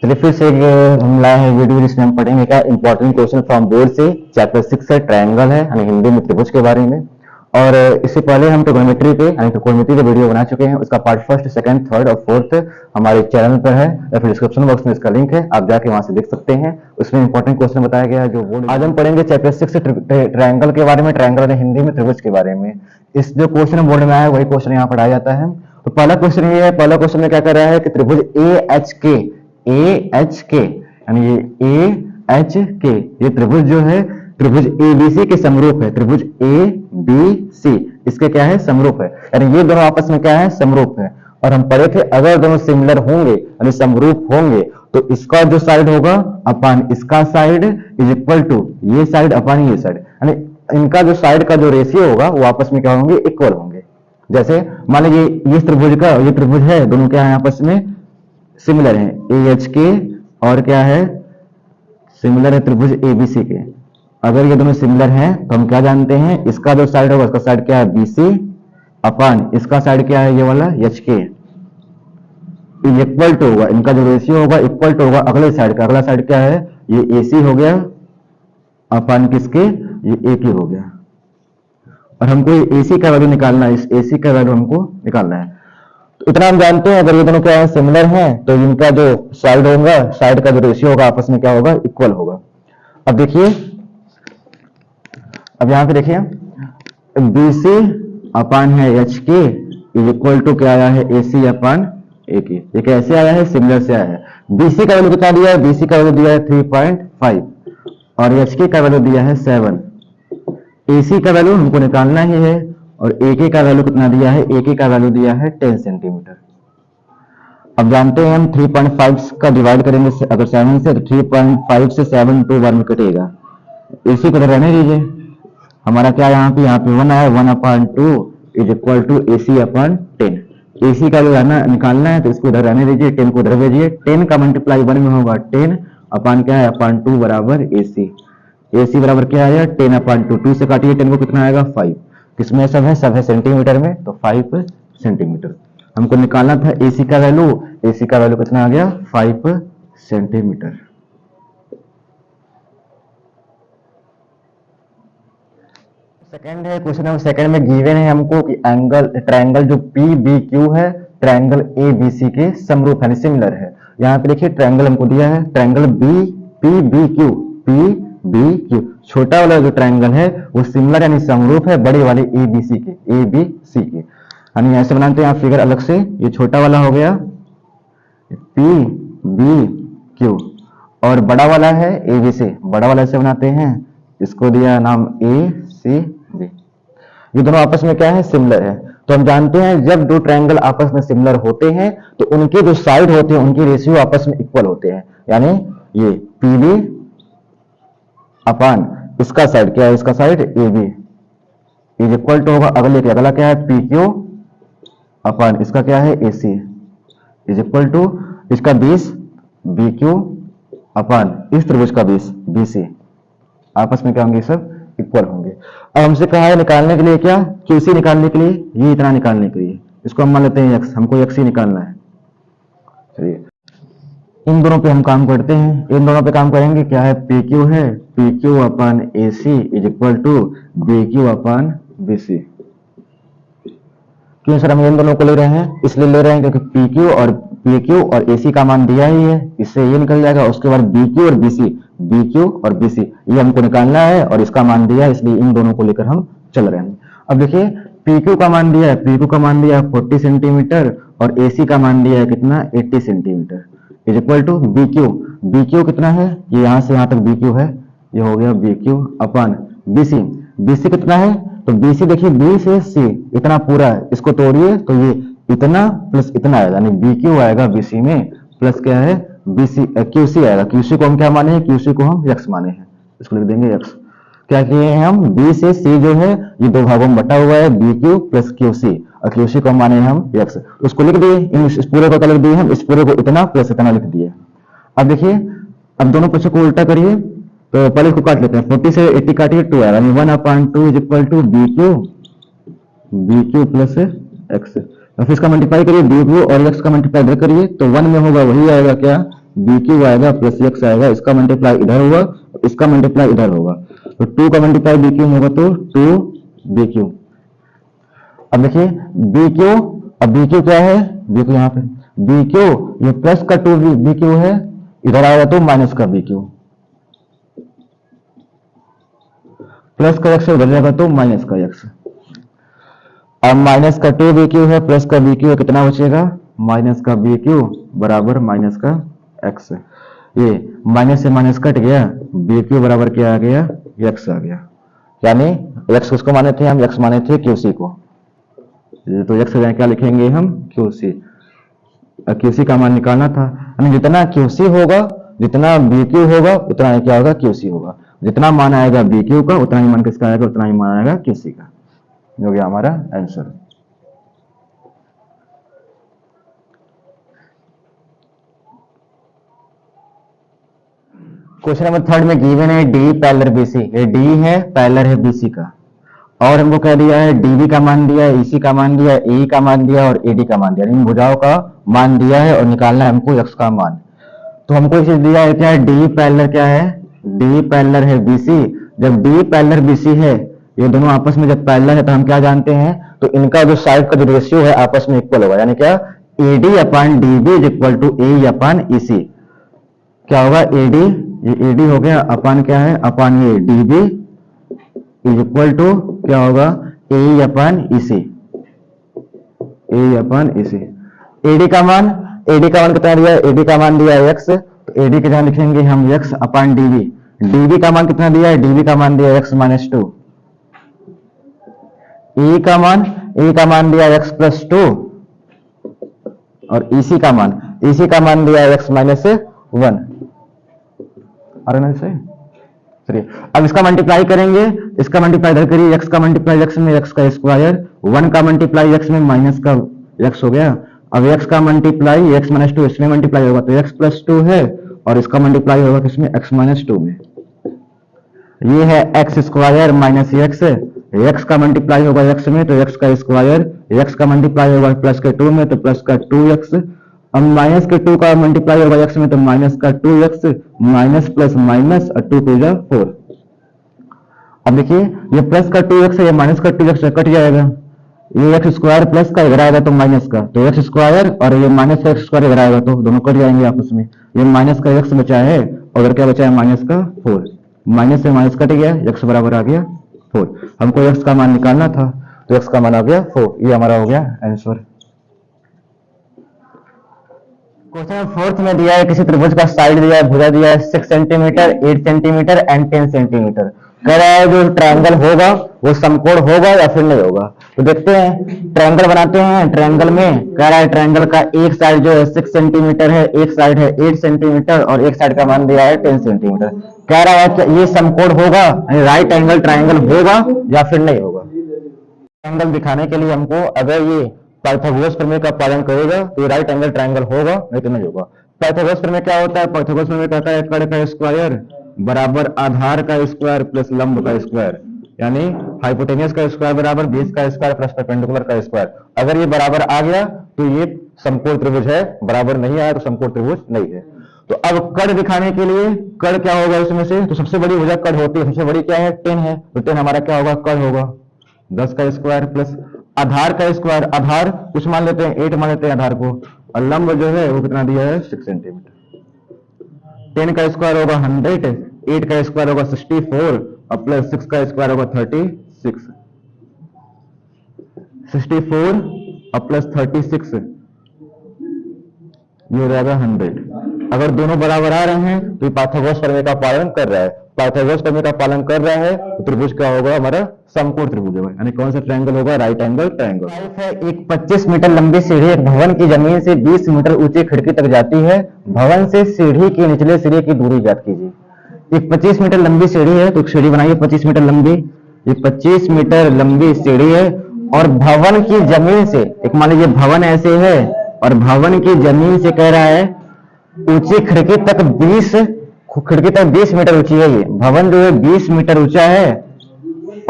चलिए फिर से एक हम लाए हैं वीडियो जिसमें हम पढ़ेंगे क्या इंपॉर्टेंट क्वेश्चन फ्रॉम बोर्ड से। चैप्टर 6 है, ट्रायंगल है यानी हिंदी में त्रिभुज के बारे में। और इससे पहले हम ट्रिगोनोमेट्री पे यानी ट्रिगोनोमेट्री का वीडियो बना चुके हैं। उसका पार्ट फर्स्ट, सेकंड, थर्ड और फोर्थ हमारे चैनल पर है या फिर डिस्क्रिप्शन बॉक्स में इसका लिंक है, आप जाके वहां से देख सकते हैं। उसमें इंपॉर्टेंट क्वेश्चन बताया गया है जो बोर्ड। आज हम पढ़ेंगे चैप्टर 6 ट्रायंगल के बारे में, ट्रायंगल हिंदी में त्रिभुज के बारे में। इस जो क्वेश्चन बोर्ड में आया वही क्वेश्चन यहाँ पढ़ाया जाता है। तो पहला क्वेश्चन ये है, पहला क्वेश्चन में क्या कर रहा है कि त्रिभुज AHK यानी ये AHK ये त्रिभुज जो है त्रिभुज ABC के समरूप है। त्रिभुज ABC इसके क्या है, समरूप है, यानी ये दोनों आपस में क्या है, समरूप है। और हम पढ़े थे अगर दोनों सिमिलर होंगे यानी समरूप होंगे तो इसका जो साइड होगा अपान इसका साइड इज इक्वल टू ये साइड अपान ये साइड, यानी इनका जो साइड का जो रेशियो होगा वो आपस में क्या होंगे, इक्वल होंगे। जैसे मान लीजिए ये त्रिभुज का ये त्रिभुज है, दोनों क्या है आपस में सिमिलर है, AHK और क्या है, सिमिलर है त्रिभुज ABC के। अगर ये दोनों सिमिलर हैं तो हम क्या जानते हैं, इसका जो साइड होगा उसका साइड क्या है BC अपान इसका साइड क्या है ये वाला HK इक्वल टू होगा, इनका जो रेशियो होगा इक्वल टू होगा अगले साइड का। अगला साइड क्या है, ये AC हो गया अपान किसके, ये AK हो गया। और हमको ये AC का वैल्यू निकालना है, इस AC का वैल्यू हमको निकालना है। तो इतना हम जानते हैं अगर ये दोनों क्या है, सिमिलर हैं तो इनका जो साइड होगा, साइड का जो रेशियो होगा आपस में क्या होगा, इक्वल होगा। अब देखिए, अब यहां पे देखिए BC अपान है HK इज इक्वल टू क्या आया है, AC अपान AK। ये कैसे आया है, सिमिलर से आया है। BC का वैल्यू कितना दिया है, BC का वैल्यू दिया है 3.5 और HK का वैल्यू दिया है 7। AC का वैल्यू हमको निकालना ही है और AK का वैल्यू कितना दिया है, AK का वैल्यू दिया है 10 सेंटीमीटर। अब जानते हैं हम 3.5 का डिवाइड करेंगे अगर 7 से, तो 3.5 से 7 2 बार में कटेगा। AC को रहने दीजिए, हमारा क्या यहाँ पे 1 आया, 1/2 is equal to AC upon 10। AC का जो निकालना है तो इसको उधर रहने दीजिए, 10 को उधर भेजिए। 10 का मल्टीप्लाई 1 में होगा 10 अपान क्या है, अपान 2 बराबर AC। AC बराबर क्या आया, 10 अपान 2, 2 से काटिए 10 को कितना आएगा 5। किसमें सब है सेंटीमीटर में, तो 5 सेंटीमीटर हमको निकालना था। AC का वैल्यू, AC का वैल्यू कितना आ गया, 5 सेंटीमीटर। सेकंड है क्वेश्चन नंबर सेकंड में गिवन है हमको कि एंगल ट्रायंगल जो PBQ है ट्रायंगल ABC के समरूप है, सिमिलर है। यहाँ पे देखिए ट्रायंगल हमको दिया है, ट्रायंगल PBQ छोटा वाला जो ट्रायंगल है वो सिमिलर यानी समरूप है बड़े वाले ABC के। यानी ऐसे बनाते हैं आप फिगर अलग से, ये छोटा वाला हो गया PBQ और बड़ा वाला है ABC। बड़ा वाला ऐसे बनाते हैं, इसको दिया नाम ACB। ये दोनों आपस में क्या है, सिमिलर है। तो हम जानते हैं जब दो ट्रायंगल आपस में सिमिलर होते हैं तो उनके जो साइड होते हैं उनके रेशियो आपस में इक्वल होते हैं। यानी ये PB अपान इसका साइड क्या है, इसका side AB is equal to होगा अगले के, अगला क्या है PQ अपान इसका क्या है AC इज इक्वल टू इसका 20 BQ अपान इस त्रिभुज का 20 BC। आपस में क्या होंगे, सब इक्वल होंगे। अब हमसे कहा है निकालने के लिए क्या, QC निकालने के लिए, ये इतना निकालने के लिए इसको हम मान लेते हैं X, हमको XC निकालना है। चलिए इन दोनों पे हम काम करते हैं, इन दोनों पे काम करेंगे। क्या है, PQ है, PQ upon AC is equal to BQ upon BC। क्यों सर हम इन दोनों को ले रहे हैं, इसलिए ले रहे हैं क्योंकि PQ और AC का मान दिया ही है, इससे ये निकल जाएगा। उसके बाद BQ और BC ये हमको निकालना है और इसका मान दिया है, इसलिए इन दोनों को लेकर हम चल रहे हैं। अब देखिए PQ का मान दिया है, PQ का मान दिया है 40 सेंटीमीटर और AC का मान दिया है कितना, 80 centimetre is equal to BQ कितना है, ये यहाँ से यहाँ तक BQ है, ये हो गया BQ अपान BC कितना है, तो BC देखिए B से C इतना पूरा है, इसको तोड़िए तो ये इतना प्लस इतना आएगा, यानी BQ आएगा BC में प्लस क्या है QC आएगा। QC को हम क्या माने हैं, QC को हम X माने हैं, इसको लिख देंगे X। क्या किए हैं हम, B से C जो है ये दो भागों में बटा हुआ है BQ प्लस QC और QC को माने हम X, उसको लिख दिए। इस पूरे को क्या लिख दिए हम, इस पूरे को इतना प्लस इतना लिख दिए। अब देखिए अब दोनों पक्षों को उल्टा करिए, तो पहले इसको काट लेते हैं, 40 से 80 काटिए 2 आएगा, यानी 1/2 is equal to BQ plus X। फिर इसका मल्टीप्लाई करिए, BQ और X का मल्टीप्लाई करिए तो 1 में होगा वही आएगा क्या, बी क्यू आएगा प्लस एक्स आएगा, इसका मल्टीप्लाई इधर होगा, इसका मल्टीप्लाई इधर होगा, तो 2 का मल्टीप्लाई बी क्यू होगा तो 2 बी क्यू। अब देखिए बी क्यू, अब बी क्यू क्या है, बी क्यू यहाँ पे बी क्यू, ये प्लस का 2 बी क्यू है, इधर आएगा तो माइनस का बी क्यू, प्लस का एक्स उधर जाएगा तो माइनस का एक्स। अब माइनस का 2 बी क्यू है प्लस का बी क्यू है, कितना बचेगा, माइनस का बी क्यू बराबर माइनस का एक्स। ये माइनस से माइनस कट गया, बी क्यू बराबर क्या आ गया, एक्स आ गया। यानी एक्स किसको माने थे हम, एक्स माने थे क्यूसी को, तो एक्स क्या लिखेंगे हम, क्यूसी। क्यूसी का मान निकालना था, यानी जितना क्यूसी होगा, जितना बी क्यू होगा उतना ही क्या होगा, क्यूसी होगा। जितना मान आएगा बी क्यू का उतना ही मान किसका आएगा, उतना ही मान आएगा क्यूसी का। हो गया हमारा आंसर। क्वेश्चन नंबर 3 में गिवन है डी पैरेलल बीसी, ये डी है पैरेलल है बीसी का, और हमको कह दिया है डीबी का मान दिया है, ईसी का मान दिया है, ई का मान दिया है और एडी का मान दिया है, इन भुजाओं का मान दिया है और निकालना है हमको एक्स का मान। तो हमको इसे दिया है क्या है, डी पैरेलल क्या है, डी पैरेलल है बीसी। जब डी पैरेलल बीसी है, ये दोनों आपस में जब पैरेलल है तो हम क्या जानते हैं, तो इनका जो साइड का जो रेशियो है आपस में इक्वल होगा, यानी क्या, AD upon DB is equal to A upon EC. क्या होगा, एडी, ये एडी हो गया, अपान क्या है, अपान ये डीबी इज इक्वल टू क्या होगा, ए अपान ईसी, ए अपान ईसी। एडी का मान कितना दिया है, एडी का मान दिया है एक्स, तो एडी के जहां लिखेंगे हम एक्स अपान डीबी। डीबी का मान कितना दिया है, डीबी का मान दिया है एक्स माइनस 2। ए का मान दिया है एक्स प्लस 2, और ईसी का मान दिया है एक्स माइनस 1। अरे नहीं सही, चलिए अब इसका मल्टीप्लाई करेंगे, इसका मल्टीप्लाई इधर करिए, एक्स का मल्टीप्लाई एक्स में एक्स का स्क्वायर, 1 का मल्टीप्लाई एक्स में माइनस का एक्स हो गया। अब एक्स का मल्टीप्लाई एक्स माइनस 2 इसमें मल्टीप्लाई होगा तो एक्स प्लस 2 है, और इसका मल्टीप्लाई होगा किसमें, एक्स माइनस 2 में। ये है x square minus x, x का मल्टीप्लाई होगा एक्स में तो एक्स का स्क्वायर, एक्स का मल्टीप्लाई होगा प्लस के 2 में तो प्लस का 2x, अब माइनस के 2 का मल्टीप्लाई होगा एक्स में तो माइनस का 2x, माइनस प्लस माइनस और 2 2 जा 4। अब देखिए ये प्लस का 2x है, ये माइनस का 2x कट जाएगा, ये एक्स स्क्वायर प्लस का इधर आएगा तो माइनस का, तो एक्स स्क्वायर और ये माइनस का एक्स स्क्वायर इधर आएगा तो दोनों कट जाएंगे आपस में। ये माइनस का एक्स बचा है और इधर क्या बचा है, माइनस का 4, माइनस से माइनस कट गया, एक्स बराबर आ गया 4। हमको एक्स का मान निकालना था तो एक्स का मान आ गया 4, ये हमारा हो गया आंसर। क्वेश्चन 4 में दिया है किसी त्रिभुज का साइड दिया है, भुजा दिया है 6 सेंटीमीटर, 8 सेंटीमीटर एंड 10 सेंटीमीटर। कह रहा है जो ट्रायंगल होगा वो समकोण होगा या फिर नहीं होगा। तो देखते हैं, ट्रायंगल बनाते हैं। ट्रायंगल में कह रहा है ट्रायंगल का एक साइड जो है 6 सेंटीमीटर है, एक साइड है 8 सेंटीमीटर और एक साइड का मान दिया है 10 सेंटीमीटर। कह रहा है कि ये समकोण होगा, राइट एंगल ट्रायंगल होगा या फिर नहीं होगा। ट्रायंगल दिखाने के लिए हमको अगर ये पाइथागोरस प्रमेय का पालन करेगा तो ये राइट एंगल ट्रायंगल होगा, नहीं तो नहीं होगा। पाइथागोरस प्रमेय क्या होता है, पाइथागोरस प्रमेय कहता है कड़ का स्क्वायर बराबर आधार का स्क्वायर प्लस लंब का स्क्वायर, यानी हाइपोटेनियस का स्क्वायर बराबर बेस का स्क्वायर प्लस परपेंडिकुलर का स्क्वायर। अगर ये बराबर आ गया तो ये समकोण त्रिभुज है, बराबर नहीं आया तो समकोण त्रिभुज नहीं है। तो अब कड़ दिखाने के लिए कड़ क्या होगा इसमें से, तो सबसे बड़ी भुजा कड़ होती है, सबसे बड़ी क्या है 10 है, तो 10 हमारा क्या होगा, कड़ होगा 10 का स्क्वायर प्लस आधार का स्क्वायर, आधार कुछ मान लेते हैं 8 मान लेते हैं आधार को, और लंब जो है वो कितना दिया है 6 सेंटीमीटर। 10 का स्क्वायर होगा 100, 8 का स्क्वायर होगा 64 और प्लस 6 का स्क्वायर होगा 36, 64 और प्लस 36 ये हो जाएगा 100। अगर दोनों बराबर आ रहे हैं तो पाइथागोरस प्रमेय का पालन कर रहा है, पाइथागोरस प्रमेय का पालन कर रहा है तो त्रिभुज क्या होगा हमारा, समकोण त्रिभुज होगा। यानी कौन सा ट्रायंगल होगा, राइट एंगल ट्रायंगल। है एक 25 मीटर लंबी सीढ़ी एक भवन की जमीन से 20 मीटर ऊंची खिड़की तक जाती है, भवन से सीढ़ी के निचले सिरे की दूरी ज्ञात कीजिए। एक 25 मीटर लंबी सीढ़ी है तो सीढ़ी बनाइए 25 मीटर लंबी, ये 25 मीटर लंबी सीढ़ी है और भवन की जमीन से, एक मान लीजिए भवन ऐसे है और भवन की जमीन से कह रहा है ऊंची खिड़की तक 20 मीटर ऊंची है। ये भवन जो है 20 मीटर ऊंचा है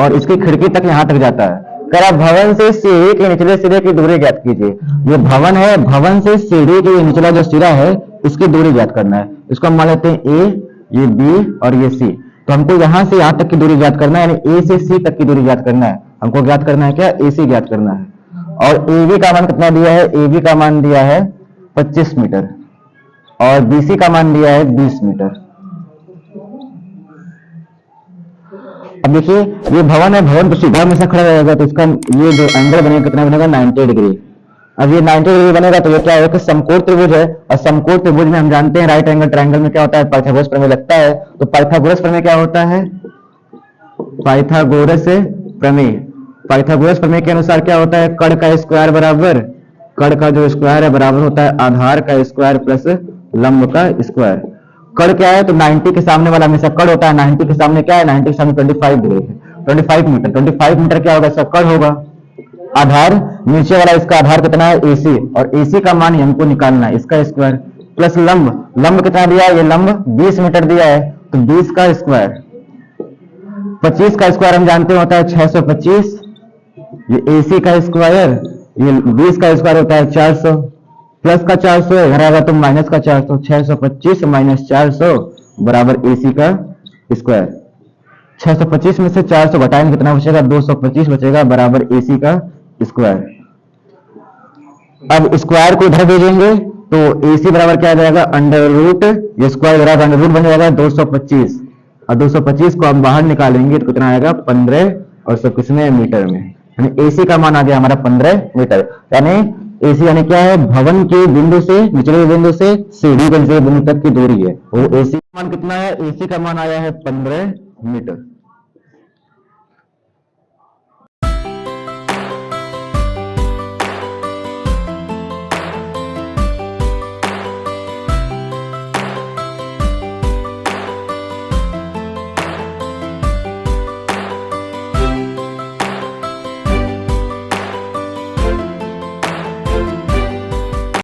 और इसकी खिड़की तक यहां तक जाता है। कह रहा भवन से सीढ़ी के निचले सिरे की दूरी ज्ञात कीजिए। ये भवन है, भवन से सीढ़ी के निचला जो सिरा है इसकी दूरी ज्ञात करना है। इसको हम मान लेते हैं ए, ये बी और ये सी। तो हमको यहां से यहां तक की दूरी ज्ञात करना है, यानी ए से सी तक की दूरी ज्ञात करना है। हमको ज्ञात करना है क्या, ए सी ज्ञात करना है। और ए बी का मान कितना दिया है, ए बी का मान दिया है 25 मीटर और बी सी का मान दिया है 20 मीटर। अब देखिए ये भवन है, भवन तो सीधा हमेशा खड़ा रहेगा, तो इसका ये जो एंगल बनेगा कितना बनेगा, 90 डिग्री। अब ये 90 डिग्री बनेगा तो ये क्या होगा कि समकोण त्रिभुज है, और समकोण त्रिभुज में हम जानते हैं राइट एंगल ट्रायंगल में क्या होता है, पाइथागोरस प्रमेय लगता है। तो पाइथागोरस प्रमेय क्या होता है, पाइथागोरस प्रमेय, पाइथागोरस प्रमेय के अनुसार क्या होता है, कर्ण का स्क्वायर बराबर, कर्ण का जो स्क्वायर है बराबर होता है आधार का स्क्वायर प्लस लंब का स्क्वायर। कर्ण क्या है, तो 90 के सामने वाला हमेशा कर्ण होता है, 90 के सामने क्या है, 90 के सामने 25 डिग्री है, 25 मीटर, 25 मीटर क्या होगा, इसका कर्ण होगा। आधार नीचे वाला, इसका आधार कितना है, एसी, और एसी का मान हमको निकालना है, इसका स्क्वायर प्लस लंब, लंब कितना दिया है, ये लंब 20 मीटर दिया है, तो 20 का स्क्वायर, 25 का स्क्वायर हम जानते हैं होता है 625, ये एसी का स्क्वायर, ये 20 का स्क्वायर होता है 400, प्लस का 400 है, घर आएगा तो माइनस का 400, 625 माइनस 400 बराबर एसी का स्क्वायर। 625 में से 400 घटाएंगे कितना बचेगा, 225 बचेगा बराबर एसी का स्क्वायर। अब स्क्वायर को इधर भेजेंगे तो एसी बराबर क्या आ जाएगा, अंडर रूट, ये स्क्वायर बराबर अंडर रूट बन जाएगा 225, और 225 को हम बाहर निकालेंगे तो कितना आएगा 15 और सब किसमें मीटर में, यानी एसी का मान आ गया हमारा 15 मीटर। यानी एसी यानी क्या है, भवन के बिंदु से, निचले बिंदु से सीढ़ी बिंदु तक की दूरी है, वो एसी का मान कितना है, एसी का मान आया है 15 मीटर।